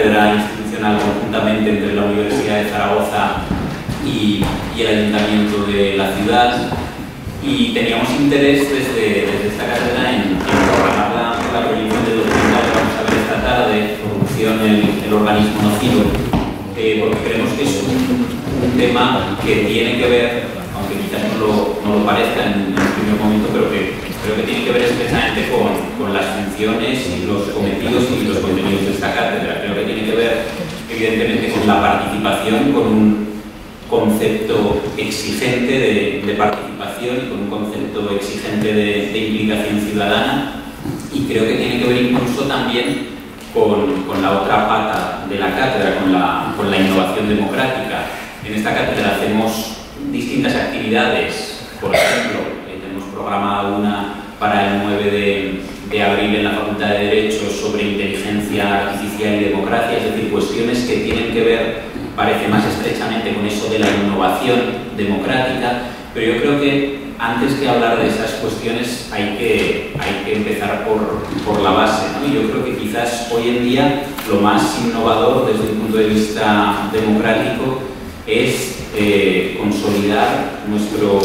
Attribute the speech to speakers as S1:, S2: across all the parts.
S1: cátedra institucional conjuntamente entre la Universidad de Zaragoza y el Ayuntamiento de la ciudad, y teníamos interés desde esta cátedra en programar la proyección del documental que vamos a ver esta tarde, Corrupción, el organismo nocivo, porque creemos que es un tema que tiene que ver, aunque quizás no lo parezca en el primer momento, pero que creo que tiene que ver especialmente con las funciones y los cometidos y los contenidos de esta cátedra. Creo que tiene que ver evidentemente con la participación, con un concepto exigente de participación y con un concepto exigente de implicación ciudadana, y creo que tiene que ver incluso también con la otra pata de la cátedra, con la innovación democrática. En esta cátedra hacemos distintas actividades. Por ejemplo, tenemos programada una para el 9 de abril en la Facultad de Derecho sobre inteligencia artificial y democracia, es decir, cuestiones que tienen que ver, parece, más estrechamente con eso de la innovación democrática, pero yo creo que antes que hablar de esas cuestiones hay que empezar por la base, ¿no? Y yo creo que quizás hoy en día lo más innovador desde un punto de vista democrático es consolidar nuestro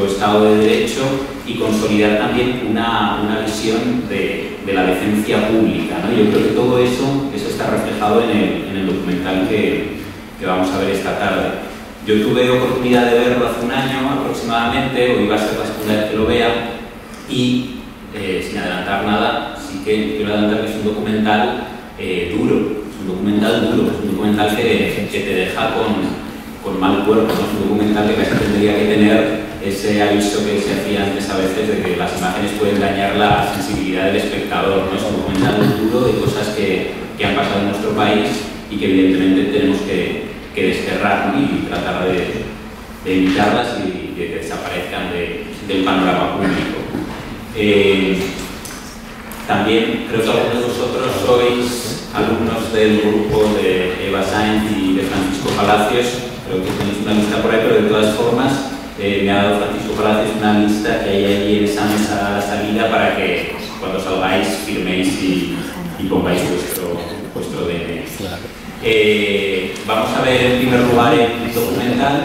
S1: Estado de Derecho y consolidar también una visión de la decencia pública, ¿no? Yo creo que todo eso está reflejado en el documental que vamos a ver esta tarde. Yo tuve oportunidad de verlo hace un año aproximadamente, o iba a ser la segunda vez que lo vea, y sin adelantar nada, sí que quiero adelantar que es un documental duro, es un documental que te deja con mal cuerpo, ¿no? Es un documental que casi tendría que tener ese aviso que se hacía antes a veces de que las imágenes pueden dañar la sensibilidad del espectador, ¿no? Es un documental duro de cosas que han pasado en nuestro país y que evidentemente tenemos que desterrar, ¿no? Y tratar de evitarlas y de que desaparezcan del panorama público. También creo que algunos de vosotros sois alumnos del grupo de Eva Sainz y de Francisco Palacios. Creo que tenéis una lista por ahí, pero de todas formas me ha dado Francisco Palacios una lista que hay allí en esa mesa a la salida para que cuando salgáis firméis y pongáis vuestro DNI. Vamos a ver en primer lugar el documental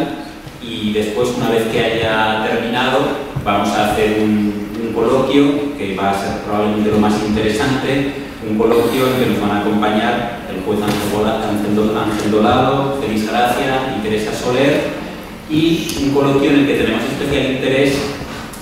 S1: y después, una vez que haya terminado, vamos a hacer un coloquio que va a ser probablemente lo más interesante, un coloquio en que nos van a acompañar el juez Ángel Dolado, Félix Gracia y Teresa Soler, y un coloquio en el que tenemos especial interés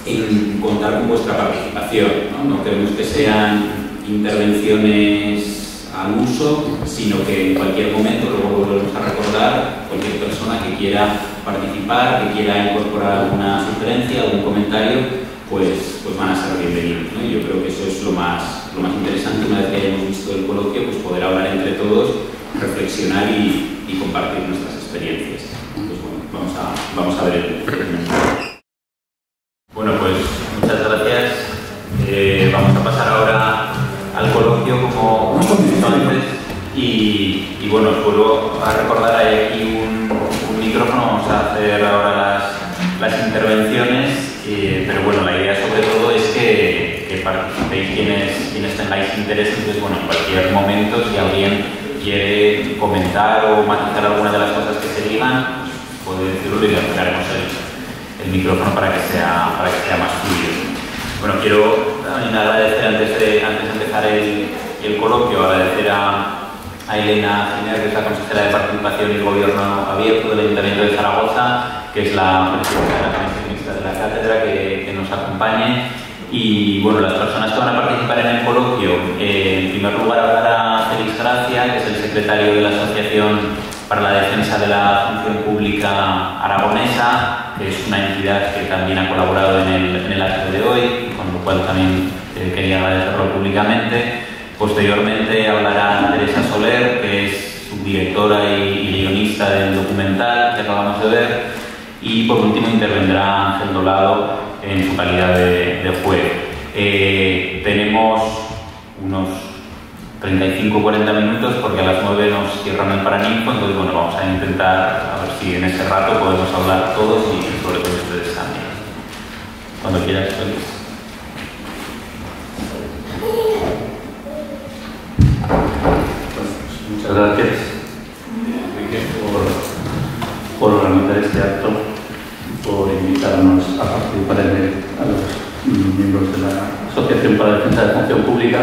S1: en contar con vuestra participación, ¿no? No queremos que sean intervenciones al uso, sino que en cualquier momento, luego volvemos a recordar, cualquier persona que quiera participar, que quiera incorporar alguna sugerencia, algún comentario, pues van a ser bienvenidos, ¿no? Y yo creo que eso es lo más interesante. Una vez que hayamos visto el coloquio, pues poder hablar entre todos, reflexionar y compartir nuestras experiencias. Pues bueno, vamos a ver el mensaje. Bueno, pues muchas gracias. Vamos a pasar ahora al coloquio como visto antes y bueno, os vuelvo a recordar, hay aquí un micrófono, vamos a hacer ahora las intervenciones, pero bueno, la idea sobre todo es que participéis quienes tengáis interés. Entonces bueno, en cualquier momento, si alguien quiere comentar o matizar alguna de las cosas que se digan, pues puede decirlo y le acercaremos el micrófono para que sea más fluido. Bueno, quiero también agradecer, antes de empezar el coloquio, agradecer a Elena Giner, que es la consejera de Participación y Gobierno Abierto del Ayuntamiento de Zaragoza, que es la presidenta de la Comisión Mixta de la Cátedra, que nos acompañe. Y bueno, las personas que van a participar en el coloquio, en primer lugar hablará Félix Gracia, que es el secretario de la Asociación para la Defensa de la Función Pública Aragonesa, que es una entidad que también ha colaborado en el acto de hoy, con lo cual también quería agradecerlo públicamente. Posteriormente hablará Teresa Soler, que es subdirectora y guionista del documental que acabamos de ver. Y por último intervendrá Ángel Dolado en su calidad de juez. Tenemos unos 35-40 minutos porque a las 9 nos cierran el Paraninfo, entonces bueno, vamos a intentar a ver si en ese rato podemos hablar todos y sobre todo ustedes también. Cuando quieras, Félix.
S2: Muchas por organizar este acto, por invitarnos a participar en él, a los miembros de la Asociación para la Defensa de la Función Pública.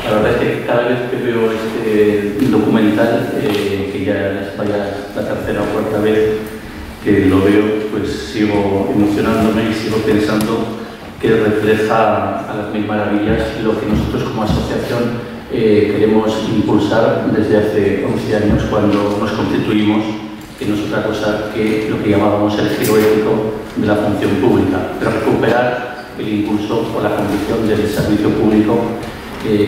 S2: La verdad es que cada vez que veo este documental, que ya vaya la tercera o cuarta vez que lo veo, pues sigo emocionándome y sigo pensando que refleja a las mil maravillas lo que nosotros como asociación queremos impulsar desde hace 11 años cuando nos constituimos, que no es otra cosa que lo que llamábamos el giro ético de la función pública, pero recuperar el impulso o la condición del servicio público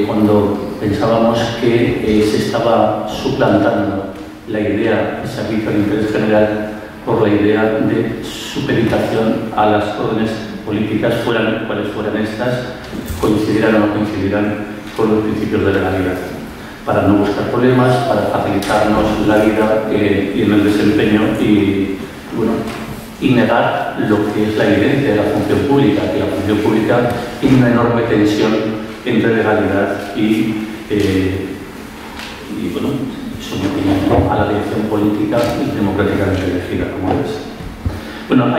S2: cuando pensábamos que se estaba suplantando la idea de servicio al interés general por la idea de supeditación a las órdenes políticas, fueran cuales fueran estas, coincidieran o no coincidieran con los principios de legalidad, para no buscar problemas, para facilitarnos la vida y en el desempeño y negar lo que es la evidencia de la función pública, que la función pública tiene una enorme tensión entre legalidad y sometimiento a la dirección política y democráticamente elegida, como es. Bueno,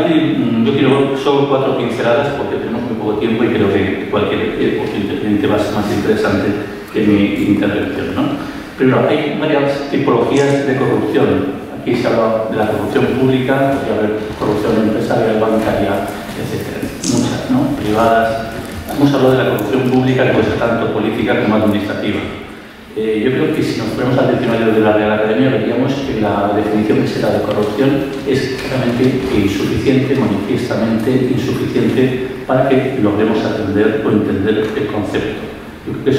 S2: yo quiero solo 4 pinceladas porque tenemos muy poco tiempo y creo que cualquier interveniente va a ser más interesante que mi intervención, ¿no? Primero, hay varias tipologías de corrupción. Aquí se habla de la corrupción pública, podría haber corrupción empresarial, bancaria, etc. Muchas, ¿no? Privadas. Hemos hablado de la corrupción pública, que puede ser tanto política como administrativa. Yo creo que si nos ponemos al diccionario de la Real Academia veríamos que la definición que se da de corrupción es claramente insuficiente, manifiestamente insuficiente para que logremos atender o entender el concepto. Yo creo que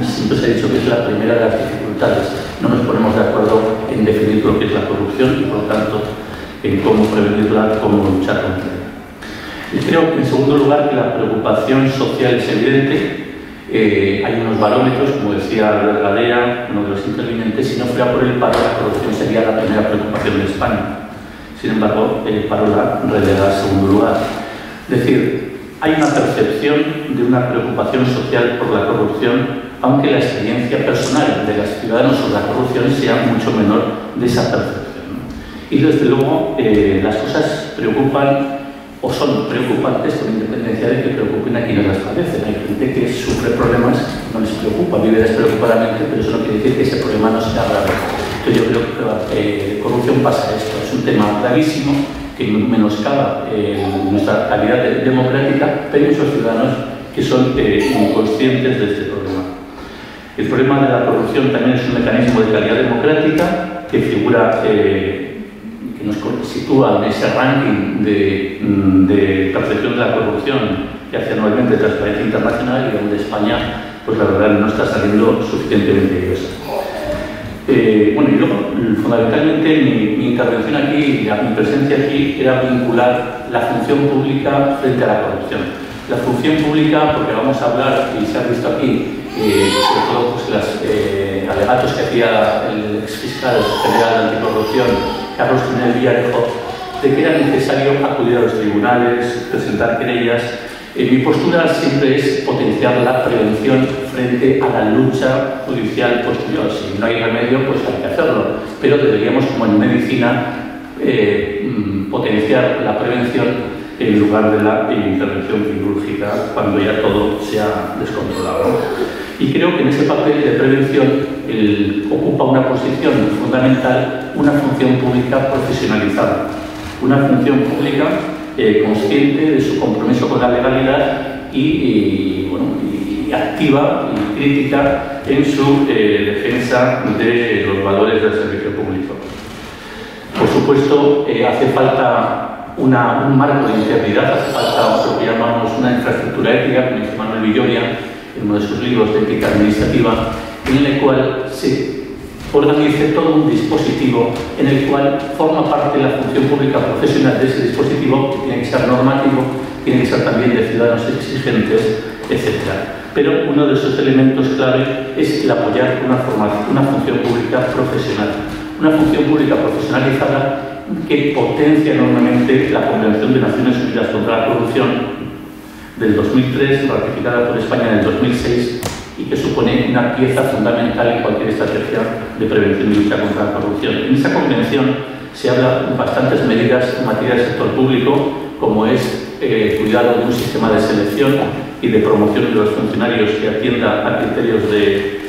S2: siempre se ha dicho que es la primera de las dificultades. No nos ponemos de acuerdo en definir lo que es la corrupción y, por lo tanto, en cómo prevenirla, cómo luchar contra ella. Y creo, en segundo lugar, que la preocupación social es evidente. Hay unos barómetros, como decía Gadea, uno de los intervinientes, si no fuera por el paro, la corrupción sería la primera preocupación de España. Sin embargo, el paro la relega al segundo lugar. Es decir, hay una percepción de una preocupación social por la corrupción, aunque la experiencia personal de los ciudadanos sobre la corrupción sea mucho menor de esa percepción, ¿no? Y desde luego, las cosas preocupan o son preocupantes con independencia de que preocupen a quienes las padecen. Hay gente que sufre problemas, no les preocupa, vive despreocupadamente, pero eso no quiere decir que ese problema no sea grave. Entonces yo creo que corrupción pasa esto, es un tema gravísimo que menoscaba nuestra calidad democrática, pero hay muchos ciudadanos que son inconscientes de este problema. El problema de la corrupción también es un mecanismo de calidad democrática que figura que nos sitúa en ese ranking de percepción de la corrupción que hace anualmente Transparencia Internacional y donde España, pues la verdad, no está saliendo suficientemente airosa. Y luego, fundamentalmente, mi intervención aquí, mi presencia aquí, era vincular la función pública frente a la corrupción. La función pública, porque vamos a hablar, y se ha visto aquí, sobre todo pues, los alegatos que hacía el exfiscal general de anticorrupción, Carlos Tinel Villarejo, de que era necesario acudir a los tribunales, presentar querellas. Mi postura siempre es potenciar la prevención frente a la lucha judicial posterior. Si no hay remedio, pues hay que hacerlo. Pero deberíamos, como en medicina, potenciar la prevención en lugar de la intervención quirúrgica cuando ya todo se ha descontrolado. Y creo que en ese papel de prevención ocupa una posición fundamental una función pública profesionalizada. Una función pública consciente de su compromiso con la legalidad y activa y crítica en su defensa de los valores del servicio público. Por supuesto, hace falta un marco de integridad, hace falta lo que llamamos una infraestructura ética, como dice Manuel Villoria en uno de sus libros de ética administrativa, en el cual se organice todo un dispositivo en el cual forma parte la función pública profesional de ese dispositivo, que tiene que ser normativo, tiene que ser también de ciudadanos exigentes, etc. Pero uno de esos elementos clave es el apoyar una función pública profesional, una función pública profesionalizada que potencia enormemente la Convención de Naciones Unidas contra la Corrupción del 2003, ratificada por España en el 2006, y que supone una pieza fundamental en cualquier estrategia de prevención y lucha contra la corrupción. En esa convención se habla de bastantes medidas en materia del sector público, como es cuidado de un sistema de selección y de promoción de los funcionarios que atienda a criterios de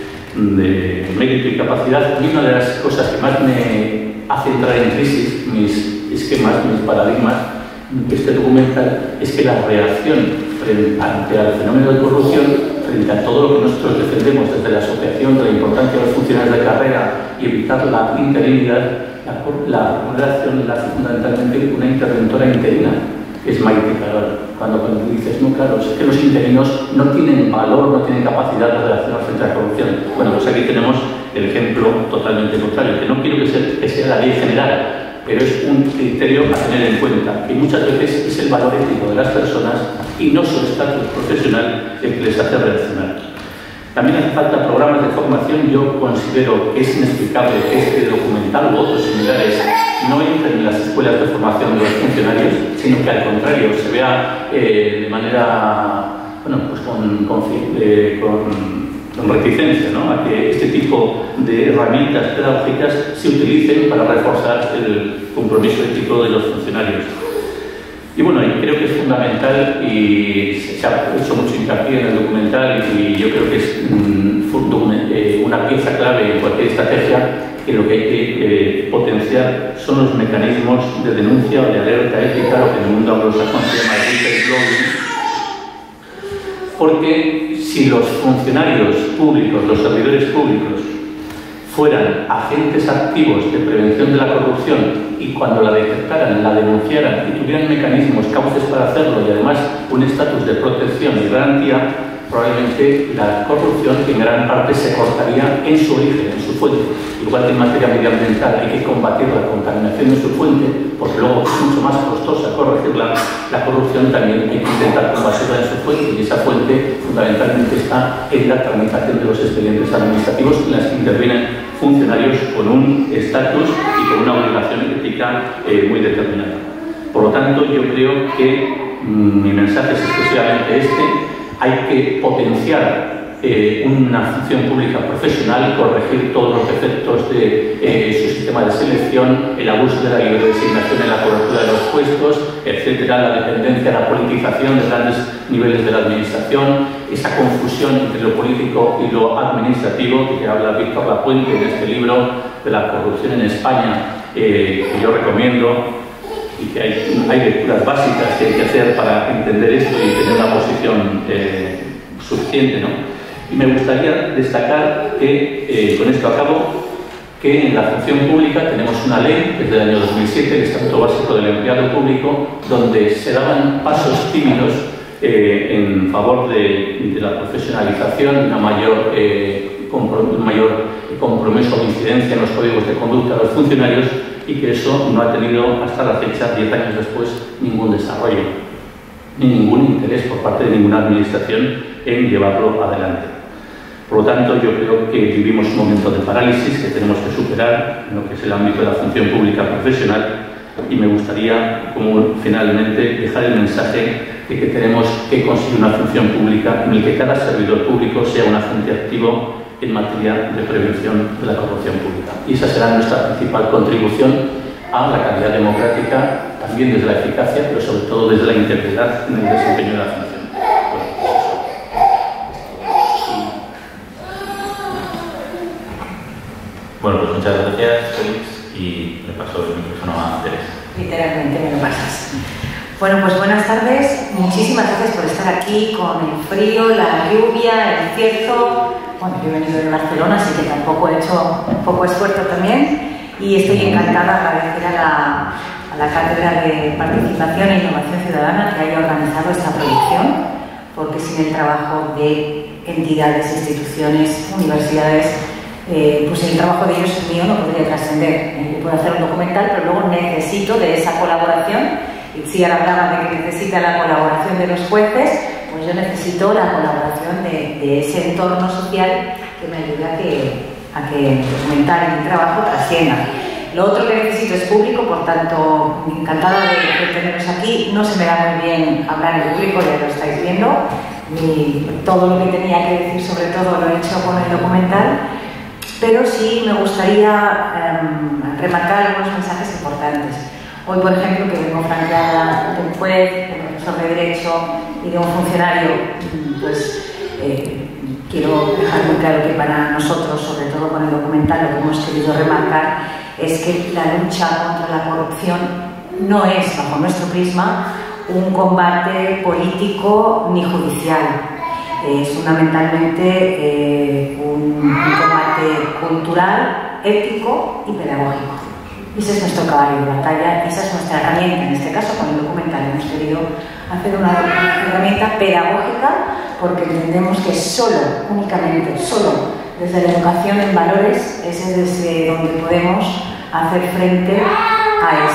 S2: mérito y capacidad. Y una de las cosas que más me hace entrar en crisis, mis esquemas, mis paradigmas, este documental, es que la reacción ante el fenómeno de corrupción, frente a todo lo que nosotros defendemos desde la asociación de la importancia de los funcionarios de carrera y evitar la interinidad, la reacción la hace fundamentalmente una interventora interina, que es Maite Carol. Cuando dices, no, claro, es que los interinos no tienen valor, no tienen capacidad de relacionarse frente a la corrupción. Bueno, pues aquí tenemos el ejemplo totalmente contrario, que no quiero que sea la ley general, pero es un criterio a tener en cuenta, que muchas veces es el valor ético de las personas y no su estatus profesional el que les hace reaccionar. También hace falta programas de formación. Yo considero que es inexplicable que este documental u otros similares no entren en las escuelas de formación de los funcionarios, sino que al contrario se vea de manera, bueno, pues con reticencia, ¿no?, a que este tipo de herramientas pedagógicas se utilicen para reforzar el compromiso ético de los funcionarios. Y bueno, creo que es fundamental, y se ha hecho mucho hincapié en el documental, y yo creo que es una pieza clave en cualquier estrategia, que lo que hay que potenciar son los mecanismos de denuncia o de alerta ética, lo que en el mundo anglosajón se llama el whistleblowing. Porque si los funcionarios públicos, los servidores públicos, fueran agentes activos de prevención de la corrupción y cuando la detectaran, la denunciaran y tuvieran mecanismos, cauces para hacerlo y además un estatus de protección y garantía, probablemente la corrupción en gran parte se cortaría en su origen, en su fuente. Igual que en materia medioambiental hay que combatir la contaminación en su fuente, porque luego es mucho más costosa corregirla, la corrupción también hay que intentar combatirla en su fuente, y esa fuente fundamentalmente está en la tramitación de los expedientes administrativos en las que intervienen funcionarios con un estatus y con una obligación ética muy determinada. Por lo tanto, yo creo que mi mensaje es exclusivamente este: hay que potenciar una función pública profesional, corregir todos los defectos de su sistema de selección, el abuso de la libre designación en la cobertura de los puestos, etcétera, la dependencia, la politización de grandes niveles de la administración, esa confusión entre lo político y lo administrativo, que habla Víctor Lapuente en este libro de la corrupción en España, que yo recomiendo, y que hay lecturas básicas que hay que hacer para entender esto y tener una posición suficiente, ¿no? Y me gustaría destacar que, con esto acabo, que en la función pública tenemos una ley desde el año 2007, el Estatuto Básico del Empleado Público, donde se daban pasos tímidos en favor de la profesionalización, un mayor compromiso o incidencia en los códigos de conducta de los funcionarios, y que eso no ha tenido hasta la fecha, 10 años después, ningún desarrollo, ni ningún interés por parte de ninguna administración en llevarlo adelante. Por lo tanto, yo creo que vivimos un momento de parálisis que tenemos que superar en lo que es el ámbito de la función pública profesional, y me gustaría, como finalmente, dejar el mensaje de que tenemos que conseguir una función pública en la que cada servidor público sea un agente activo en materia de prevención de la corrupción pública. Y esa será nuestra principal contribución a la calidad democrática, también desde la eficacia, pero sobre todo desde la integridad en el desempeño de la función.
S1: Bueno, pues muchas gracias, Félix, y le paso el micrófono a Teresa.
S3: Literalmente me lo pasas. Bueno, pues buenas tardes. Muchísimas gracias por estar aquí con el frío, la lluvia, el cierzo. Bueno, yo he venido de Barcelona, así que tampoco he hecho poco esfuerzo también. Y estoy encantada de agradecer a la Cátedra de Participación e Innovación Ciudadana que haya organizado esta proyección, porque sin el trabajo de entidades, instituciones, universidades, pues el trabajo de ellos mío no podría trascender. Yo puedo hacer un documental, pero luego necesito de esa colaboración. Y si ahora hablaba de que necesita la colaboración de los jueces, pues yo necesito la colaboración de ese entorno social que me ayude a que el documental y mi trabajo trascienda. Lo otro que necesito es público, por tanto, encantada de teneros aquí. No se me da muy bien hablar en público, ya lo estáis viendo. ni todo lo que tenía que decir sobre todo lo he hecho con el documental, pero sí me gustaría remarcar algunos mensajes importantes. Hoy, por ejemplo, que vengo franqueada de un juez, de un profesor de Derecho y de un funcionario, pues quiero dejar muy claro que para nosotros, sobre todo con el documental, lo que hemos querido remarcar es que la lucha contra la corrupción no es, bajo nuestro prisma, un combate político ni judicial. Es fundamentalmente un combate cultural, ético y pedagógico. Ese es nuestro caballo de batalla, esa es nuestra herramienta. En este caso, con el documental hemos querido hacer una herramienta pedagógica porque entendemos que únicamente desde la educación en valores es desde donde podemos hacer frente a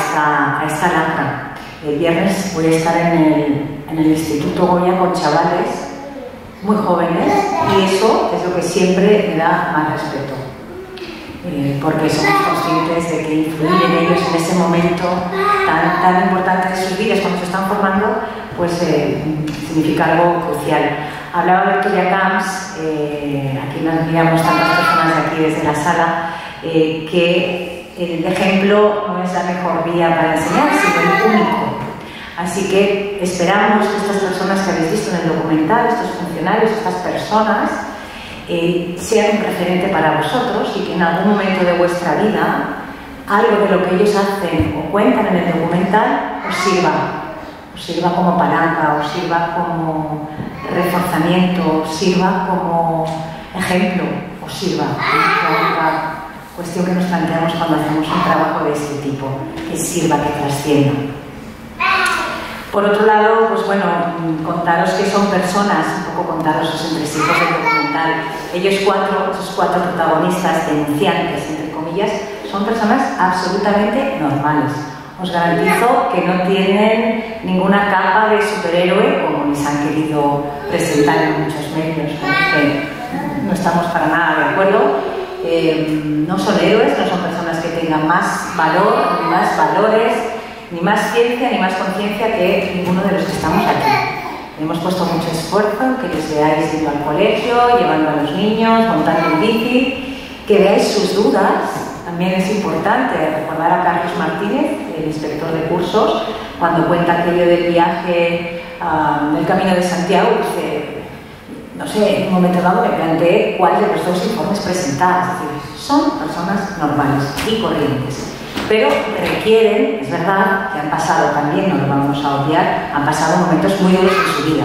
S3: esta lacra. El viernes voy a estar en el Instituto Goya con chavales muy jóvenes y eso es lo que siempre me da más respeto. Porque somos conscientes de que influir en ellos en ese momento tan importante de sus vidas cuando se están formando, pues significa algo crucial. Hablaba Victoria Camps, a quien admiramos tantas personas de aquí desde la sala, que el ejemplo no es la mejor vía para enseñar, sino el único. Así que esperamos que estas personas que habéis visto en el documental, estos funcionarios, estas personas, sean un referente para vosotros y que en algún momento de vuestra vida algo de lo que ellos hacen o cuentan en el documental os sirva como palanca, os sirva como reforzamiento, os sirva como ejemplo, os sirva. Es la única cuestión que nos planteamos cuando hacemos un trabajo de este tipo, que sirva, que trascienda. Por otro lado, pues bueno, contaros que son personas, un poco contaros los entresijos del documental. Esos cuatro protagonistas, denunciantes, entre comillas, son personas absolutamente normales. Os garantizo que no tienen ninguna capa de superhéroe, como les han querido presentar en muchos medios, que no estamos para nada de acuerdo. No son héroes, no son personas que tengan más valor, ni más valores, ni más ciencia, ni más conciencia que ninguno de los que estamos aquí. Hemos puesto mucho esfuerzo en que les veáis yendo al colegio, llevando a los niños, montando en bici, que veáis sus dudas. También es importante recordar a Carlos Martínez, el inspector de cursos, cuando cuenta aquello del viaje del Camino de Santiago, dice, no sé, en un momento dado me planteé cuál de los dos informes presentar. Es decir, son personas normales y corrientes. Pero requieren, es verdad, que han pasado también, no lo vamos a obviar, han pasado momentos muy duros en su vida.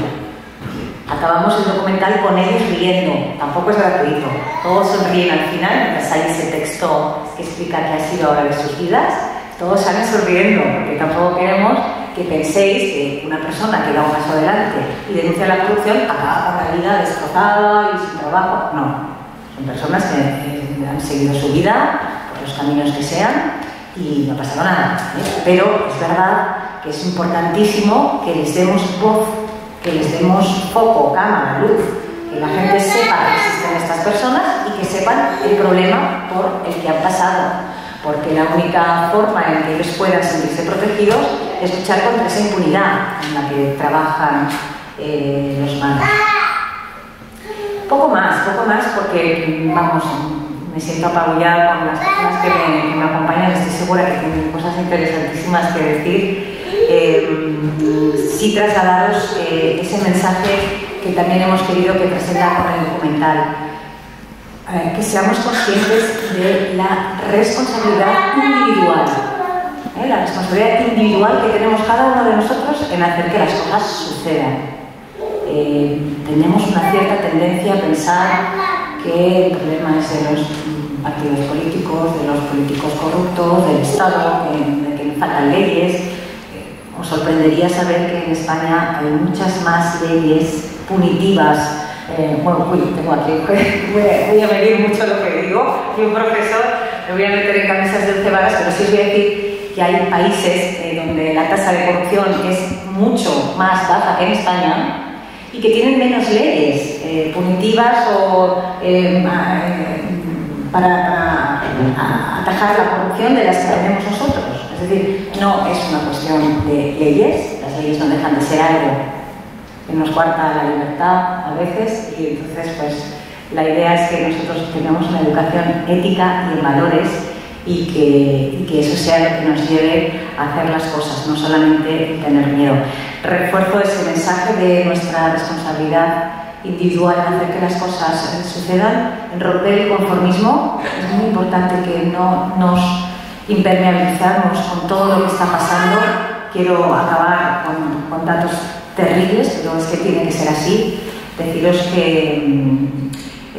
S3: Acabamos el documental con ellos riendo, tampoco es gratuito. Todos sonríen al final, mientras hay ese texto que explica qué ha sido ahora de sus vidas, todos salen sonriendo, porque tampoco queremos que penséis que una persona que da un paso adelante y denuncia la corrupción acaba con la vida destrozada y sin trabajo. No, son personas que han seguido su vida por los caminos que sean y no ha pasado nada, ¿eh? Pero es verdad que es importantísimo que les demos voz, que les demos foco, cámara, luz, que la gente sepa que existen estas personas y que sepan el problema por el que han pasado, porque la única forma en que ellos puedan sentirse protegidos es luchar contra esa impunidad en la que trabajan los malos. Poco más, porque, vamos, me siento apabullada con las personas que me acompañan, estoy segura que tienen cosas interesantísimas que decir. Sí trasladaros ese mensaje que también hemos querido que presentar con el documental, que seamos conscientes de la responsabilidad individual, la responsabilidad individual que tenemos cada uno de nosotros en hacer que las cosas sucedan. Tenemos una cierta tendencia a pensar que el problema es de los partidos políticos, de los políticos corruptos, del Estado, de que faltan leyes. Os sorprendería saber que en España hay muchas más leyes punitivas. Tengo aquí, voy a medir mucho lo que digo, y un profesor, me voy a meter en camisas de 11 varas, pero sí os voy a decir que hay países donde la tasa de corrupción es mucho más baja que en España y que tienen menos leyes punitivas o para atajar la corrupción de las que tenemos nosotros. Es decir, no es una cuestión de leyes, las leyes no dejan de ser algo nos cuarta la libertad a veces, y entonces pues la idea es que nosotros tengamos una educación ética y en valores y que eso sea lo que nos lleve a hacer las cosas, no solamente tener miedo. Refuerzo ese mensaje de nuestra responsabilidad individual en hacer que las cosas sucedan, en romper el conformismo. Es muy importante que no nos impermeabilizamos con todo lo que está pasando. Quiero acabar con datos terribles, pero es que tiene que ser así. Deciros que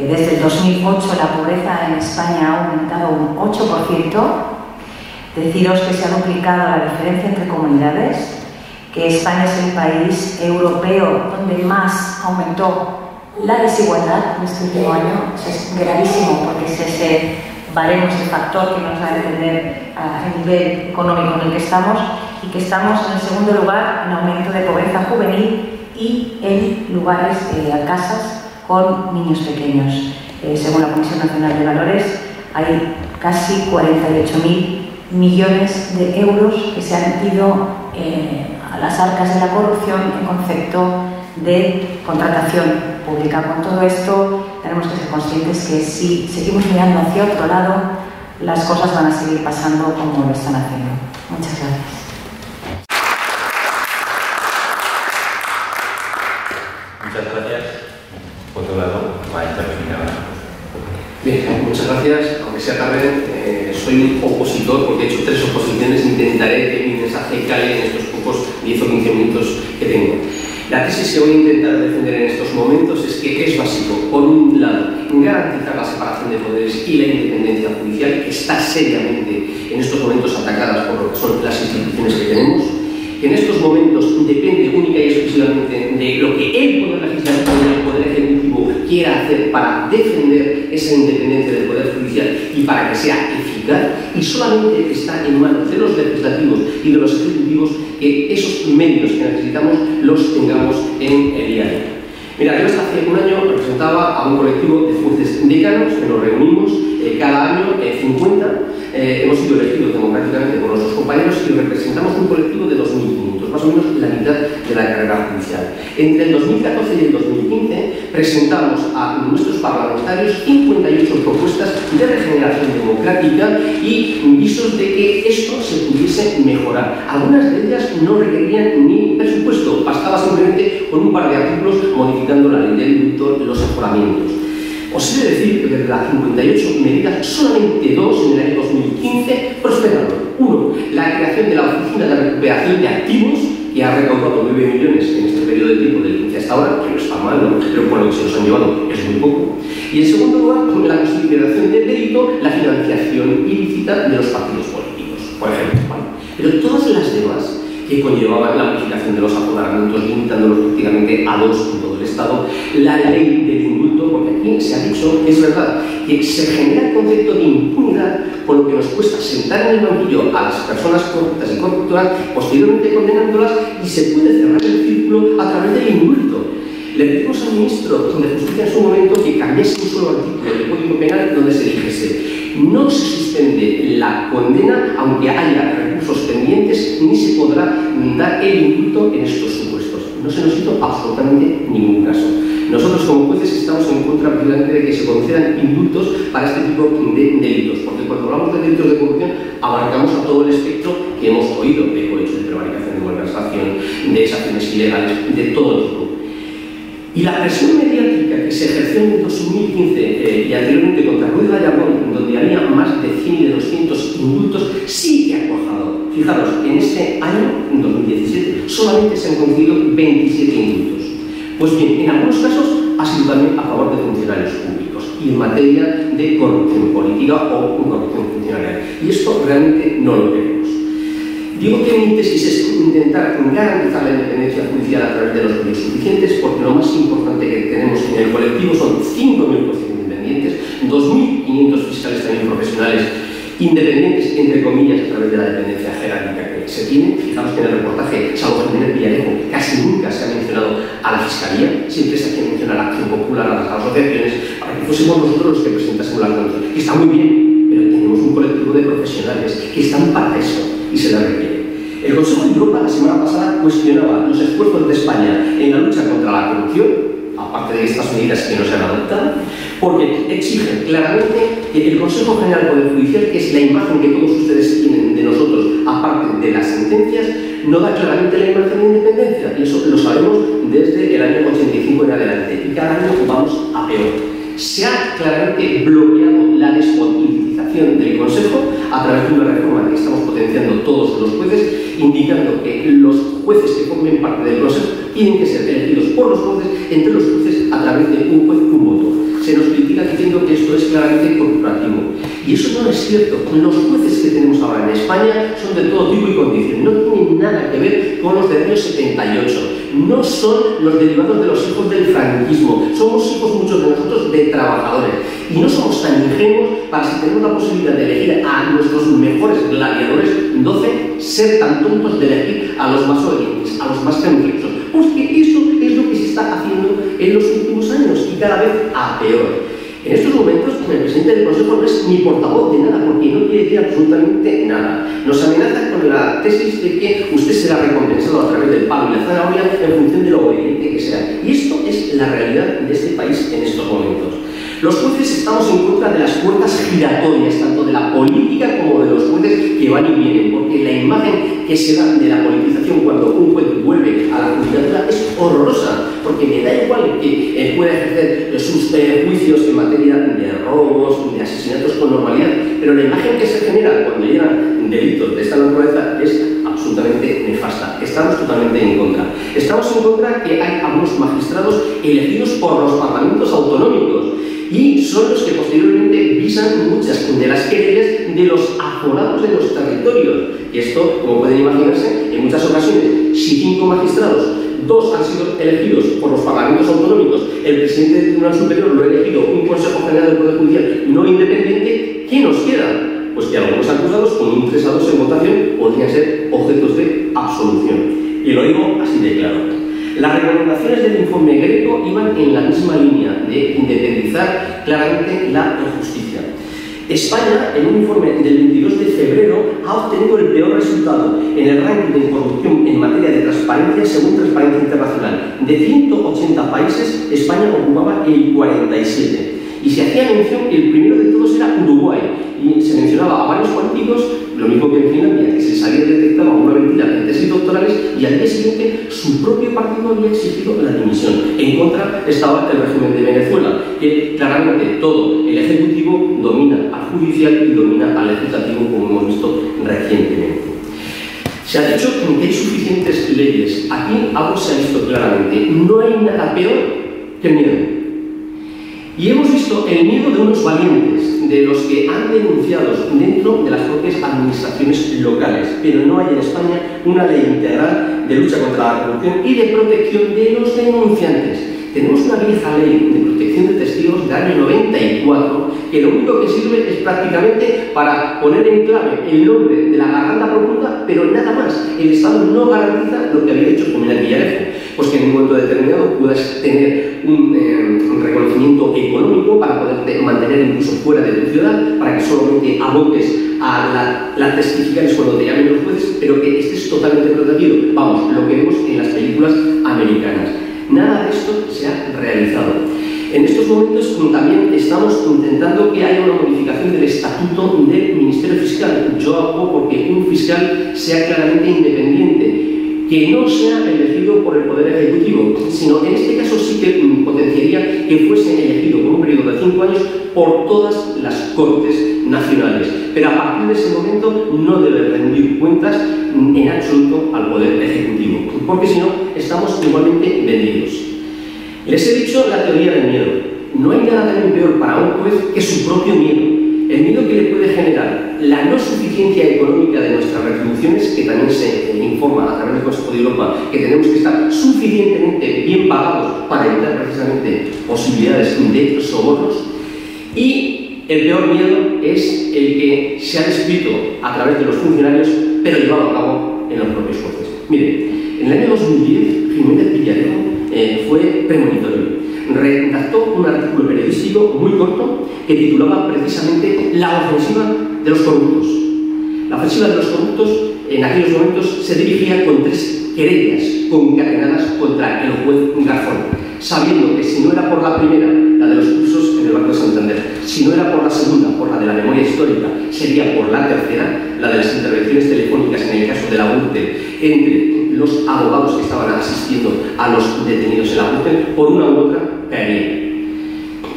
S3: desde el 2008 la pobreza en España ha aumentado un 8%. Deciros que se ha duplicado la diferencia entre comunidades, que España es el país europeo donde más aumentó la desigualdad en este último año. Eso es gravísimo porque es ese baremo, ese factor que nos da a entender el nivel económico en el que estamos, y que estamos en el segundo lugar en aumento de pobreza juvenil y en lugares, casas con niños pequeños. Según la Comisión Nacional de Valores, hay casi 48.000 millones de euros que se han ido a las arcas de la corrupción en concepto de contratación pública. Con todo esto tenemos que ser conscientes que si seguimos mirando hacia otro lado, las cosas van a seguir pasando como lo están haciendo. Muchas gracias.
S1: Muchas gracias. Por otro lado, va a intervenir ahora.
S4: Bien, muchas gracias. Aunque sea tarde, soy un opositor porque he hecho 3 oposiciones. Intentaré que mi mensaje cale en estos pocos 10 o 15 minutos que tengo. La tesis que voy a intentar defender en estos momentos es que es básico, por un lado, garantizar la separación de poderes y la independencia judicial, que está seriamente en estos momentos atacadas por lo que son las instituciones que tenemos, que en estos momentos depende única y exclusivamente de lo que el Poder Legislativo y el Poder Ejecutivo quiera hacer para defender esa independencia del Poder Judicial y para que sea eficaz, y solamente está en manos de los legislativos y de los ejecutivos que esos medios que necesitamos los tengamos en el día a día. Mira, yo hasta hace un año representaba a un colectivo de jueces decanos que nos reunimos cada año, 50, hemos sido elegidos democráticamente por nuestros compañeros y representamos un colectivo de 2.500, más o menos la mitad de la carrera judicial. Entre el 2014 y el 2015 presentamos a nuestros parlamentarios 58 propuestas de regeneración democrática y visos de que esto se pudiese mejorar. Algunas de ellas no requerían ni presupuesto, bastaba simplemente con un par de artículos modificando la ley del indulto, los aforamientos. Os he de decir que de las 58 medidas, solamente 2 en el año 2015 prosperaron. Uno, la creación de la Oficina de Recuperación de Activos, que ha recaudado 9 millones en este periodo de tiempo del 15 hasta ahora, que no está mal, ¿no? Pero por lo que se nos han llevado es muy poco. Y en segundo lugar, con la consideración del delito, la financiación ilícita de los partidos políticos, por ejemplo. ¿Vale? Pero todas las demás que conllevaban la modificación de los aforamientos, limitándolos prácticamente a 2 en todo el Estado, la ley del indulto, porque aquí se ha dicho, es verdad, que se genera el concepto de impunidad, por lo que nos cuesta sentar en el banquillo a las personas corruptas y corruptoras, posteriormente condenándolas, y se puede cerrar el círculo a través del indulto. Le pedimos al ministro de Justicia en su momento que cambiase un solo artículo del Código Penal donde se dijese: no se suspende la condena aunque haya recursos pendientes, ni se podrá dar el indulto en estos supuestos. No se nos hizo absolutamente ningún caso. Nosotros como jueces estamos en contra precisamente de que se concedan indultos para este tipo de delitos, porque cuando hablamos de delitos de corrupción abarcamos a todo el espectro que hemos oído, de cohecho, de prevaricación, de malversación, de desacciones ilegales, de todo tipo. Y la presión mediática que se ejerció en el 2015 y anteriormente contra Ruiz Gallardón, donde había más de 100 y de 200 indultos, sí que ha cuajado. Fijaros, en este año, en 2017, solamente se han concedido 27 indultos. Pues bien, en algunos casos ha sido también a favor de funcionarios públicos y en materia de corrupción política o corrupción funcionarial. Y esto realmente no lo queremos. Digo que mi tesis es intentar garantizar la independencia judicial a través de los medios suficientes, porque lo más importante que tenemos en el colectivo son 5.000 jueces independientes, 2.500 fiscales también profesionales independientes, entre comillas, a través de la dependencia jerárquica que se tiene. Fijaros que en el reportaje, salvo en el Villarejo, casi nunca se ha mencionado a la Fiscalía, siempre se ha mencionado a la Acción Popular, a las asociaciones, para que fuésemos nosotros los que presentásemos la denuncia. Que está muy bien, pero tenemos un colectivo de profesionales que están para eso y se la requiere. El Consejo de Europa la semana pasada cuestionaba los esfuerzos de España en la lucha contra la corrupción, aparte de estas medidas que no se han adoptado, porque exigen claramente que el Consejo General del Poder Judicial, que es la imagen que todos ustedes tienen de nosotros, aparte de las sentencias, no da claramente la imagen de independencia, y eso lo sabemos desde el año 85 en adelante, y cada año vamos a peor. Se ha claramente bloqueado la despolitización del Consejo a través de una reforma que estamos potenciando todos los jueces, indicando que los jueces que formen parte del Consejo tienen que ser elegidos por los jueces, entre los jueces a través de un juez un voto. Se nos critica diciendo que esto es claramente corporativo. Y eso no es cierto. Los jueces que tenemos ahora en España son de todo tipo y condición. No tienen nada que ver con los del año 78. No son los derivados de los hijos del franquismo. Somos hijos, muchos de nosotros, de trabajadores. Y no somos tan ingenuos para, si tenemos la posibilidad de elegir a nuestros mejores gladiadores, 12, ser tan tontos de elegir a los más obedientes, a los más cautelosos. Porque eso es lo que se está haciendo en los últimos años y cada vez a peor. En estos momentos, el presidente del Consejo no es ni portavoz de nada, porque no quiere decir absolutamente nada. Nos amenaza con la tesis de que usted será recompensado a través del palo y la zanahoria en función de lo obediente que sea. Y esto es la realidad de este país en estos momentos. Los jueces estamos en contra de las puertas giratorias, tanto de la política como de los jueces que van y vienen, porque la imagen que se da de la politización cuando un juez vuelve a la judicatura es horrorosa, porque me da igual que pueda ejercer sus juicios en materia de robos, de asesinatos con normalidad, pero la imagen que se genera cuando llegan delitos de esta naturaleza es absolutamente nefasta. Estamos totalmente en contra. Estamos en contra que hay algunos magistrados elegidos por los parlamentos autonómicos y son los que posteriormente visan muchas de las querellas de los aforados de los territorios. Y esto, como pueden imaginarse, en muchas ocasiones, si 5 magistrados, 2 han sido elegidos por los parlamentos autonómicos, el presidente del Tribunal Superior lo ha elegido un Consejo General del Poder Judicial no independiente, ¿qué nos queda? Pues que algunos acusados con un 3 a 2 en votación podrían ser objetos de absolución. Y lo digo así de claro. Las recomendaciones del informe Greco iban en la misma línea de independizar claramente la justicia. España, en un informe del 22 de febrero, ha obtenido el peor resultado en el ranking de corrupción en materia de transparencia según Transparencia Internacional. De 180 países, España ocupaba el 47. Y se hacía mención que el primero de todos era Uruguay, y se mencionaba a varios políticos, lo mismo que en Finlandia, que se salía detectaba una mentira en tesis doctorales, y al día siguiente su propio partido había exigido la dimisión. En contra estaba el régimen de Venezuela, que claramente todo el Ejecutivo domina al Judicial y domina al Legislativo, como hemos visto recientemente. Se ha dicho que hay suficientes leyes. Aquí algo se ha visto claramente. No hay nada peor que el miedo. Y hemos visto el miedo de unos valientes, de los que han denunciado dentro de las propias administraciones locales, pero no hay en España una ley integral de lucha contra la corrupción y de protección de los denunciantes. Tenemos una vieja ley de protección de testigos del año 94 que lo único que sirve es prácticamente para poner en clave el nombre de la garganta profunda, pero nada más. El Estado no garantiza lo que había hecho con el Villarejo, pues que en un momento determinado puedas tener un reconocimiento económico para poderte mantener incluso fuera de tu ciudad, para que solamente aboques a la testificar cuando te llamen los jueces, pero que estés totalmente protegido. Vamos, lo que vemos en las películas americanas. Nada de esto se ha realizado. En estos momentos también estamos intentando que haya una modificación del estatuto del Ministerio Fiscal. Yo abogo porque un fiscal sea claramente independiente, que no sea elegido por el Poder Ejecutivo, sino en este caso sí que potenciaría que fuese elegido por un periodo de 5 años por todas las Cortes Nacionales. Pero a partir de ese momento no debe rendir cuentas en absoluto al Poder Ejecutivo, porque si no estamos igualmente vendidos. Les he dicho la teoría del miedo. No hay nada también peor para un juez que su propio miedo. El miedo que le puede generar la no suficiencia económica de nuestras retribuciones, que también se informa a través del Consejo de Europa que tenemos que estar suficientemente bien pagados para evitar precisamente posibilidades de sobornos. Y el peor miedo es el que se ha descrito a través de los funcionarios, pero llevado a cabo en los propios jueces. Miren, en el año 2010, Jiménez Villarejo fue premonitorio. Redactó un artículo periodístico muy corto que titulaba precisamente La ofensiva de los corruptos. La ofensiva de los corruptos en aquellos momentos se dirigía con 3 querellas concatenadas contra el juez Garzón, sabiendo que si no era por la primera, la de los cursos en el Banco de Santander, si no era por la segunda, por la de la memoria histórica, sería por la tercera, la de las intervenciones telefónicas en el caso de la Gürtel, entre los abogados que estaban asistiendo a los detenidos en la Gürtel, por una u otra caería.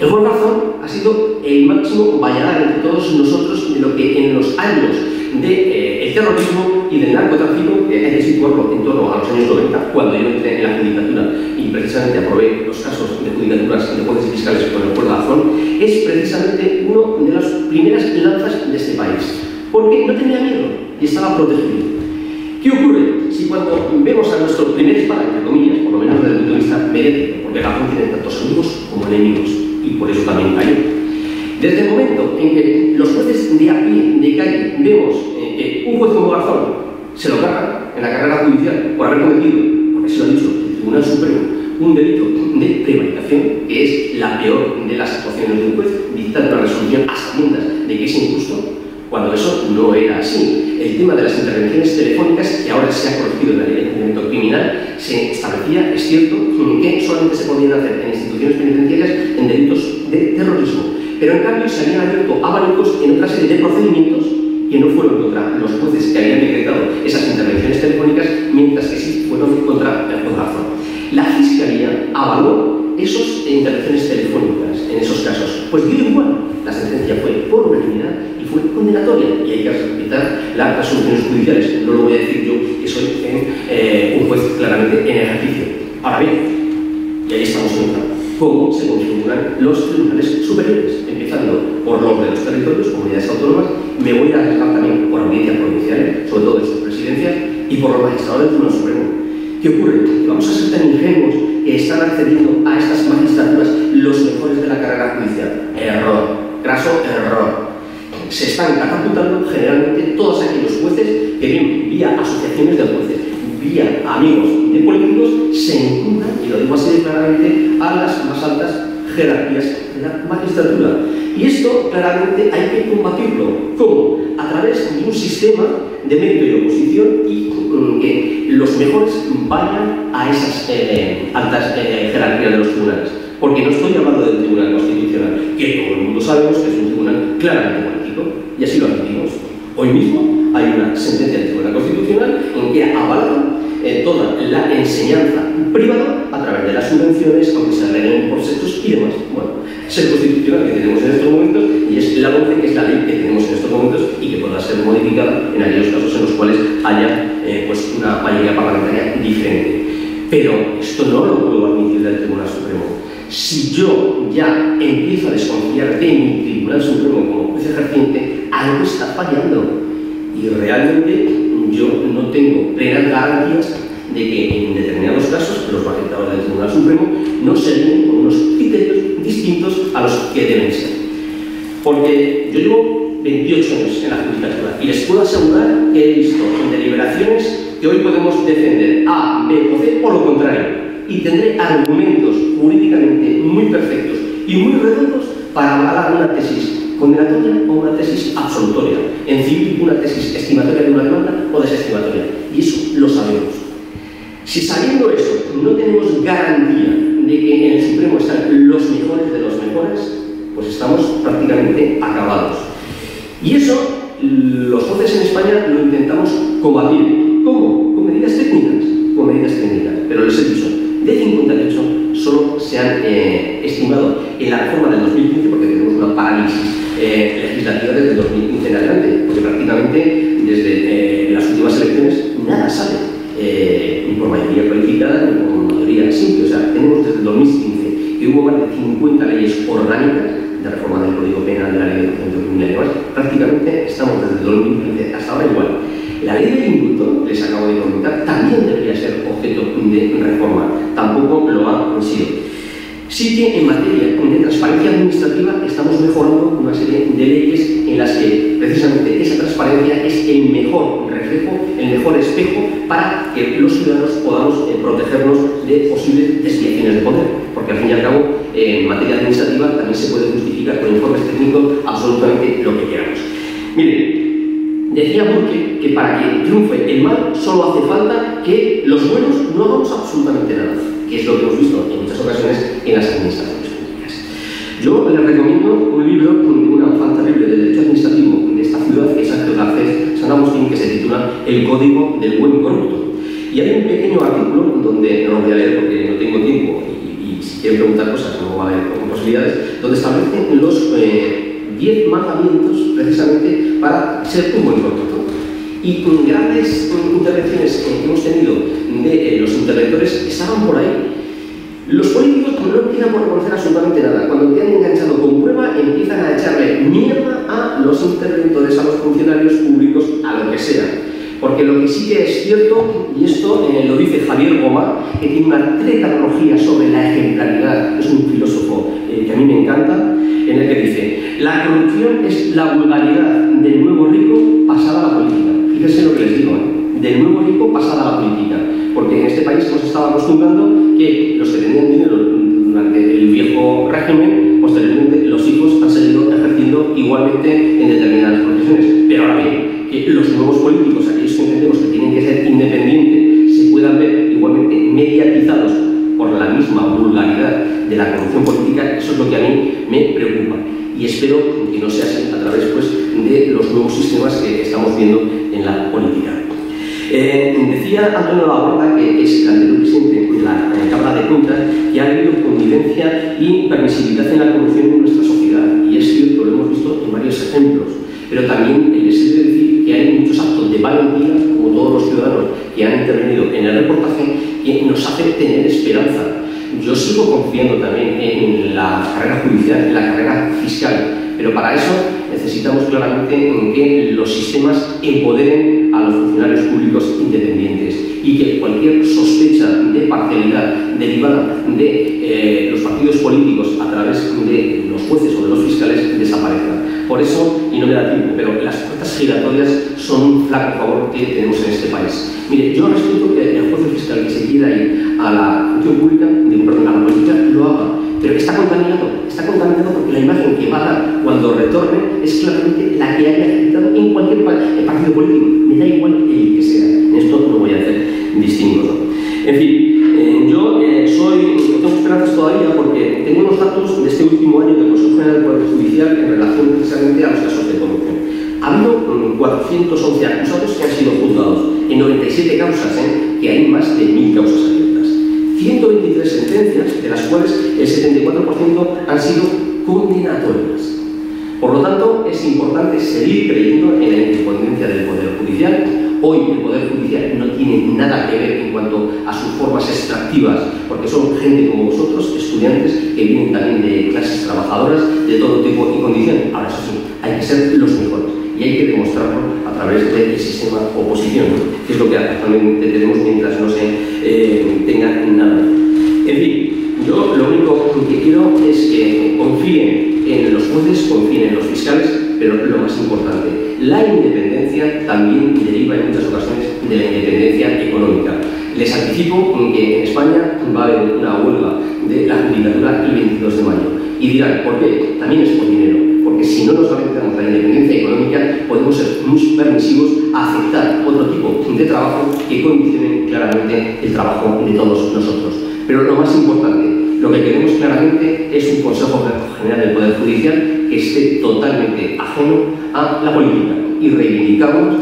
S4: El juez Garzón ha sido el máximo valladar entre todos nosotros de lo que en los años del terrorismo y del narcotráfico, que hay que situarlo en torno a los años 90, cuando yo entré en la judicatura y precisamente aprobé los casos de judicaturas de jueces fiscales con el juez Garzón, es precisamente una de las primeras lanzas de este país, porque no tenía miedo y estaba protegido. ¿Qué ocurre? Si cuando vemos a nuestro primer espada, entre comillas, por lo menos desde el punto de vista mediático, porque Garzón tiene tantos amigos como enemigos, y por eso también cayó. Desde el momento en que los jueces de a pie, de calle, vemos que un juez como Garzón se lo carga en la carrera judicial por haber cometido, porque se lo ha dicho el Tribunal Supremo, un delito de prevaricación, que es la peor de las actuaciones de un juez, dictar una resolución a sabiendas de que es injusto, cuando eso no era así. El tema de las intervenciones telefónicas, que ahora se ha corregido en la ley de enjuiciamiento criminal, se establecía, es cierto, que solamente se podían hacer en instituciones penitenciarias en delitos de terrorismo. Pero en cambio se habían abierto abanicos en otra serie de procedimientos que no fueron contra los jueces que habían decretado esas intervenciones telefónicas, mientras que sí fueron contra el juez Garzón. La Fiscalía avaló esas intervenciones telefónicas en esos casos. Pues dio igual, la sentencia fue por unanimidad y fue condenatoria, y hay que respetar las resoluciones judiciales. No lo voy a decir yo, que soy un juez claramente en ejercicio. Ahora bien, y ahí estamos en cómo se configuran los tribunales superiores, empezando por los de los territorios, comunidades autónomas. Me voy a arriesgar también por audiencias provinciales, sobre todo de su presidencia, y por los magistrados del Tribunal Supremo. ¿Qué ocurre? Que vamos a ser tan ingenuos que están accediendo a estas magistraturas los mejores de la carrera judicial. Error, graso error. Se están catapultando generalmente todos aquellos jueces que bien vía asociaciones de jueces, vía amigos de políticos, se encuentran, y lo digo así claramente, a las más altas jerarquías de la magistratura. Y esto claramente hay que combatirlo. ¿Cómo? A través de un sistema de mérito y oposición, y que los mejores vayan a esas altas jerarquías de los tribunales. Porque no estoy hablando del Tribunal Constitucional, que todo el mundo sabemos que es un tribunal claramente político, y así lo admitimos. Hoy mismo hay una sentencia del Tribunal Constitucional en que avala toda la enseñanza privada a través de las subvenciones, aunque se arreglen por sexos y demás. Bueno, es el constitucional que tenemos en estos momentos, y es la 11, que es la ley que tenemos en estos momentos y que podrá ser modificada en aquellos casos en los cuales haya pues una mayoría parlamentaria diferente. Pero esto no lo puedo admitir del Tribunal Supremo. Si yo ya empiezo a desconfiar de mi Tribunal Supremo como juez ejerciente, algo está fallando. Y realmente yo no tengo plenas garantías de que en determinados casos los magistrados del Tribunal Supremo no se rigen con unos criterios distintos a los que deben ser. Porque yo llevo 28 años en la judicatura y les puedo asegurar que he visto en deliberaciones que hoy podemos defender A, B o C o lo contrario, y tendré argumentos jurídicamente muy perfectos y muy redondos para avalar una tesis condenatoria o una tesis absolutoria, en civil una tesis estimatoria de una demanda o desestimatoria, y eso lo sabemos. Si sabiendo eso no tenemos garantía de que en el Supremo están los mejores de los mejores, pues estamos prácticamente acabados. Y eso los jueces en España lo intentamos combatir. ¿Cómo? Con medidas técnicas. Con medidas técnicas. Pero les he dicho, de 58 solo se han estimado en la reforma del 2015, porque tenemos una parálisis legislativa desde el 2015 en adelante, porque prácticamente desde las últimas elecciones nada sale, ni por mayoría cualificada ni por mayoría simple. O sea, tenemos desde el 2015 que hubo más de 50 leyes orgánicas de reforma del Código Penal, de la Ley de Procedimiento Criminal y demás. Prácticamente estamos desde el 2015 hasta ahora igual. La ley del indulto, les acabo de comentar, también debería ser objeto de reforma. Tampoco lo ha sido. Sí que en materia de transparencia administrativa estamos mejorando una serie de leyes en las que precisamente esa transparencia es el mejor reflejo, el mejor espejo para que los ciudadanos podamos protegernos de posibles desviaciones de poder. Porque al fin y al cabo, en materia administrativa también se puede justificar con informes técnicos absolutamente lo que queramos. Miren, Decía Burke que para que triunfe el mal solo hace falta que los buenos no hagamos absolutamente nada, que es lo que hemos visto en muchas ocasiones en las administraciones públicas. Yo les recomiendo un libro de una fan terrible del derecho administrativo de esta ciudad, que es Ángel Garcés San Agustín, que se titula El Código del Buen Corrupto. Y hay un pequeño artículo donde, no lo voy a leer porque no tengo tiempo y si quieren preguntar cosas no va a haber posibilidades, donde establecen los 10 mandamientos precisamente para ser un buen corrupto. Y con grandes intervenciones que hemos tenido de los interventores estaban por ahí. Los políticos no empiezan por reconocer absolutamente nada. Cuando te han enganchado con prueba, empiezan a echarle mierda a los interventores, a los funcionarios públicos, a lo que sea. Porque lo que sí que es cierto, y esto lo dice Javier Gomar, que tiene una tetralogía sobre la ejemplaridad, es un filósofo que a mí me encanta, en el que dice: la corrupción es la vulgaridad del nuevo rico pasada a la política. Fíjense lo que les digo, del nuevo rico pasada a la política. Porque en este país nos estaba acostumbrando que los que tenían dinero durante el viejo régimen, posteriormente los hijos han seguido ejerciendo igualmente en determinadas profesiones. Pero ahora bien, que los nuevos políticos, aquellos que entendemos que tienen que ser independientes, se puedan ver igualmente mediatizados por la misma vulgaridad de la corrupción política, eso es lo que a mí me preocupa. Y espero que no sea así a través pues, de los nuevos sistemas que estamos viendo en la política. Decía Antonio Laborda, que es el anterior presidente de la Cámara de Cuentas, que ha habido connivencia y permisividad en la corrupción en nuestra sociedad. Y es cierto, lo hemos visto en varios ejemplos. Pero también les he de decir que hay muchos actos de valentía, como todos los ciudadanos que han intervenido en el reportaje, que nos hace tener esperanza. Yo sigo confiando también en la carrera judicial, en la carrera fiscal, pero para eso necesitamos claramente que los sistemas empoderen a los funcionarios públicos independientes y que cualquier sospecha de parcialidad derivada de los partidos políticos a través de los jueces o de los fiscales desaparezca. Por eso, y no me da tiempo, pero las puertas giratorias son un flaco favor que tenemos en este país. Mire, yo respeto que el juez fiscal que se quiera ir a la función pública, a la política, lo haga. Pero está contaminado porque la imagen que va a dar cuando retorne es claramente la que haya gritado en cualquier partido político. Me da igual el que sea. En esto no voy a hacer distingos, ¿no? En fin, yo tengo esperanzas todavía porque tengo unos datos de este último año del Consejo General del Poder Judicial en relación precisamente a los casos de corrupción. Ha habido 411 acusados que han sido juzgados en 97 causas, que hay más de 1000 causas abiertas. 123 sentencias, de las cuales el 74% han sido condenatorias. Por lo tanto, es importante seguir creyendo en la independencia del Poder Judicial. Hoy el Poder Judicial no tiene nada que ver en cuanto a sus formas extractivas, porque son gente como vosotros, estudiantes, que vienen también de clases trabajadoras de todo tipo y condición. Ahora, eso sí, hay que ser los mejores y hay que demostrarlo a través del sistema oposición, que es lo que actualmente tenemos mientras no se tenga nada. En fin, yo lo único que quiero es que confíen en los jueces, confíen en los fiscales, pero lo más importante, la independencia también deriva en muchas ocasiones de la independencia económica. Les anticipo que en España va a haber una huelga de la judicatura el 22 de mayo. Y dirán, ¿por qué? También es por dinero. Porque si no nos garantizamos la independencia económica, podemos ser muy permisivos a aceptar otro tipo de trabajo que condicionen claramente el trabajo de todos nosotros. Pero lo más importante, lo que queremos claramente es un Consejo General del Poder Judicial que esté totalmente ajeno a la política. Y reivindicamos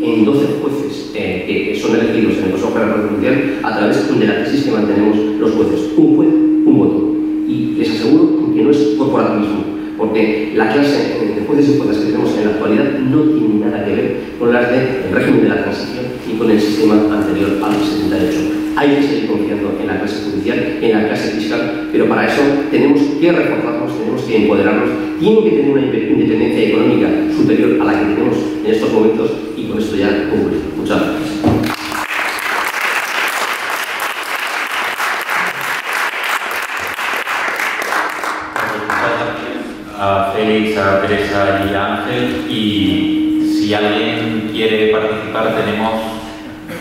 S4: en 12 jueces que son elegidos en el Consejo General del Poder Judicial a través de la tesis que mantenemos los jueces. Un juez, un voto. Y les aseguro que no es corporativismo, porque la clase de jueces y juezas que tenemos en la actualidad no tiene nada que ver con las del régimen de la transición y con el sistema anterior al 78. Hay que seguir confiando en la clase judicial, en la clase fiscal, pero para eso tenemos que reforzarnos, tenemos que empoderarnos, tienen que tener una independencia económica superior a la que tenemos en estos momentos, y con esto ya concluyo. Muchas gracias.
S1: A Félix, a Teresa y a Ángel, y si alguien quiere participar tenemos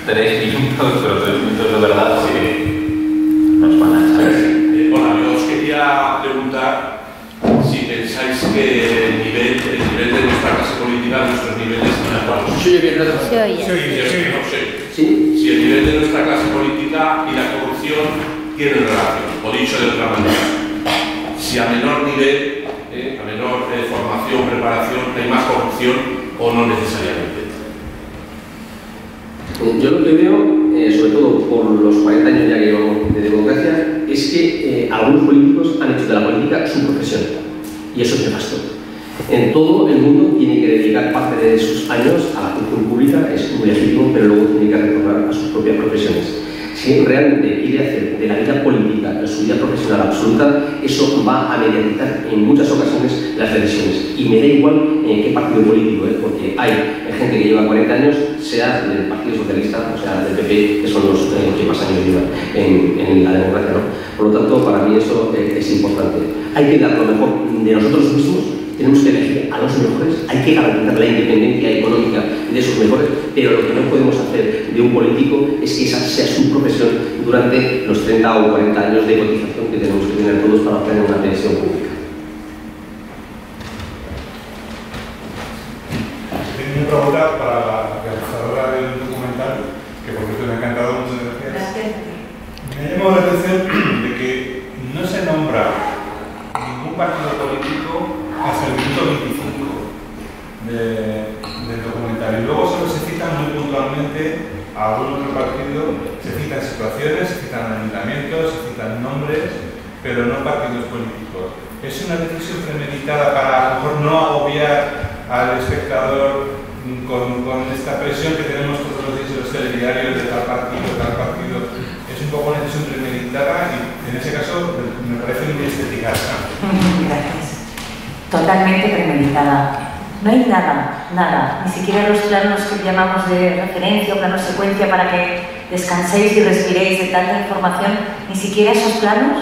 S1: 3 minutos, pero 3 minutos de verdad porque nos van a echar.
S5: Hola, yo os quería preguntar si pensáis que el nivel de nuestra clase política, nuestros niveles están adecuados.
S6: Se oye bien, ¿no?
S7: Se oye.
S5: No sé
S6: ¿Sí?
S5: si el nivel de nuestra clase política y la corrupción tienen relación, o dicho de otra manera, si a menor nivel, a menor formación, preparación, hay más corrupción o no necesariamente.
S4: Yo lo que veo, sobre todo por los 40 años ya que llevamos de democracia, es que algunos políticos han hecho de la política su profesión. Y eso es nefasto. En todo el mundo tiene que dedicar parte de sus años a la función pública, es muy legítimo, pero luego tiene que retornar a sus propias profesiones. Si realmente quiere hacer de la vida política, de su vida profesional absoluta, eso va a mediatizar en muchas ocasiones las decisiones. Y me da igual qué partido político, porque hay gente que lleva 40 años, sea del Partido Socialista, o sea del PP, que son los que más años llevan en la democracia, ¿no? Por lo tanto, para mí eso es importante. Hay que dar lo mejor de nosotros mismos. Tenemos que elegir a los mejores, hay que garantizar la independencia económica de esos mejores, pero lo que no podemos hacer de un político es que esa sea su profesión durante los 30 o 40 años de cotización que tenemos que tener todos para obtener una pensión pública.
S8: Tengo una pregunta para la realizadora del documental, que por cierto me ha encantado, muchas gracias. Me ha llamado la atención de que no se nombra ningún partido político hasta el minuto 25 del documental, y luego solo se citan muy puntualmente a algún otro partido, se citan situaciones, se citan ayuntamientos, se citan nombres, pero no partidos políticos. ¿Es una decisión premeditada para a lo mejor no agobiar al espectador con esta presión que tenemos todos los días en los telediarios de tal partido, tal partido? Es un poco una decisión premeditada y en ese caso me parece muy estética.
S3: Gracias. Totalmente premeditada. No hay nada, ni siquiera los planos que llamamos de referencia o planos secuencia para que descanséis y respiréis de tanta información, ni siquiera esos planos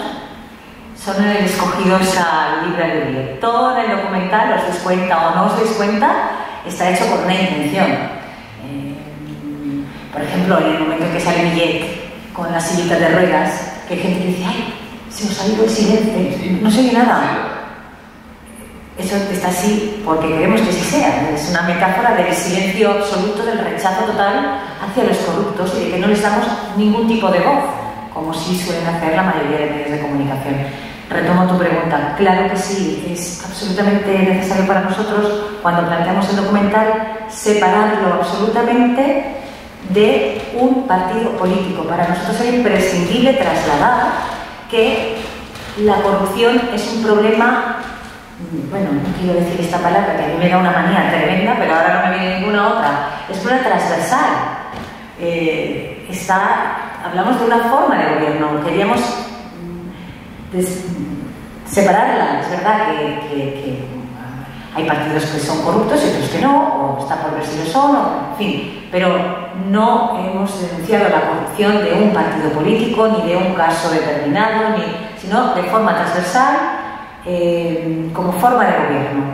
S3: son escogidos al libre albedrío. Todo en el documental, os dais cuenta o no os dais cuenta, está hecho con una intención. Por ejemplo, en el momento en que sale Millet con las sillitas de ruedas, que hay gente que dice, ¡ay, se os ha ido el silencio! No se oye nada. Eso está así porque queremos que sí sea. Es una metáfora del silencio absoluto, del rechazo total hacia los corruptos y de que no les damos ningún tipo de voz, como sí suelen hacer la mayoría de medios de comunicación. Retomo tu pregunta. Claro que sí, es absolutamente necesario para nosotros, cuando planteamos el documental, separarlo absolutamente de un partido político. Para nosotros es imprescindible trasladar que la corrupción es un problema. Bueno, no quiero decir esta palabra que a mí me da una manía tremenda, pero ahora no me viene ninguna otra. Es una transversal. Hablamos de una forma de gobierno. Queríamos separarla. Es verdad que hay partidos que son corruptos y otros que no, o está por ver si lo son, en fin. Pero no hemos denunciado la corrupción de un partido político, ni de un caso determinado, sino de forma transversal. Como forma de gobierno,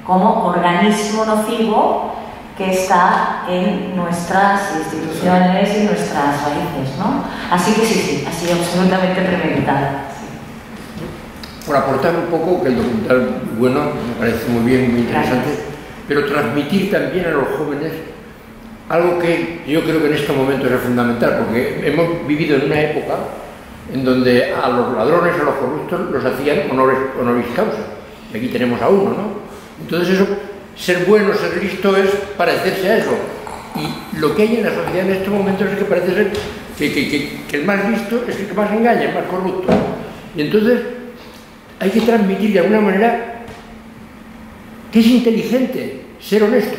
S3: como organismo nocivo que está en nuestras instituciones y nuestras raíces, ¿no? Así que sí, ha sido absolutamente premeditada. Sí.
S6: Por aportar un poco, que el documental, bueno, me parece muy bien, muy interesante, pero transmitir también a los jóvenes algo que yo creo que en este momento es fundamental, porque hemos vivido en una época en donde a los ladrones, a los corruptos, los hacían honoris causa. Y aquí tenemos a uno, ¿no? Entonces eso, ser bueno, ser listo, es parecerse a eso. Y lo que hay en la sociedad en estos momentos es que parece ser que el más listo es el que más engaña, el más corrupto. Y entonces hay que transmitir de alguna manera que es inteligente ser honesto.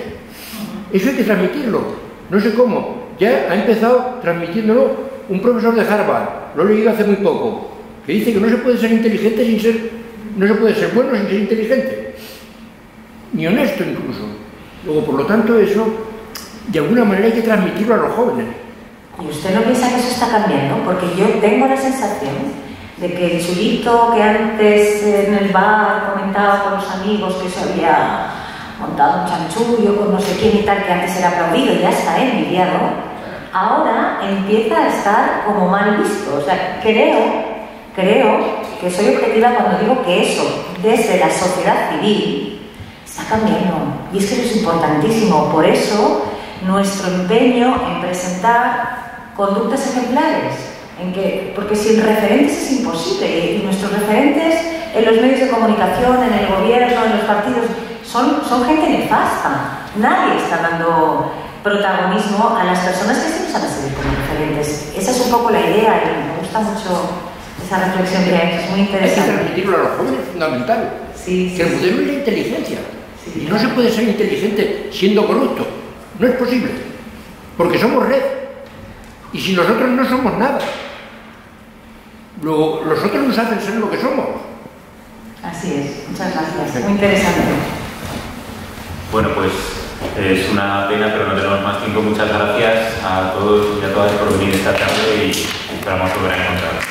S6: Eso hay que transmitirlo. No sé cómo. Ya ha empezado transmitiéndolo un profesor de Harvard, lo he leído hace muy poco, que dice que no se puede ser inteligente no se puede ser bueno sin ser inteligente, ni honesto incluso. Luego, por lo tanto, eso de alguna manera hay que transmitirlo a los jóvenes.
S3: ¿Y usted no piensa que eso está cambiando? Porque yo tengo la sensación de que el chulito que antes en el bar comentaba con los amigos que se había montado un chanchullo con no sé quién y tal, que antes era aplaudido y ya está envidiado, ahora empieza a estar como mal visto. O sea, creo que soy objetiva cuando digo que eso, desde la sociedad civil, está cambiando. Y es que eso es importantísimo. Por eso nuestro empeño en presentar conductas ejemplares, porque sin referentes es imposible, y nuestros referentes en los medios de comunicación, en el gobierno, en los partidos, son gente nefasta. Nadie está dando protagonismo a las personas que se nos van a servir como referentes. Esa es un poco la idea y me gusta mucho esa reflexión que ha hecho, es muy interesante.
S6: Hay que transmitirlo a los jóvenes, es fundamental.
S3: Sí,
S6: que el modelo es la inteligencia. Y no se puede ser inteligente siendo corrupto. No es posible. Porque somos red. Y si nosotros no somos nada, luego los otros nos hacen ser lo que somos.
S3: Así es. Muchas gracias. Muy interesante.
S1: Bueno, pues es una pena, pero no tenemos más tiempo. Muchas gracias a todos y a todas por venir esta tarde y esperamos volver a encontrar.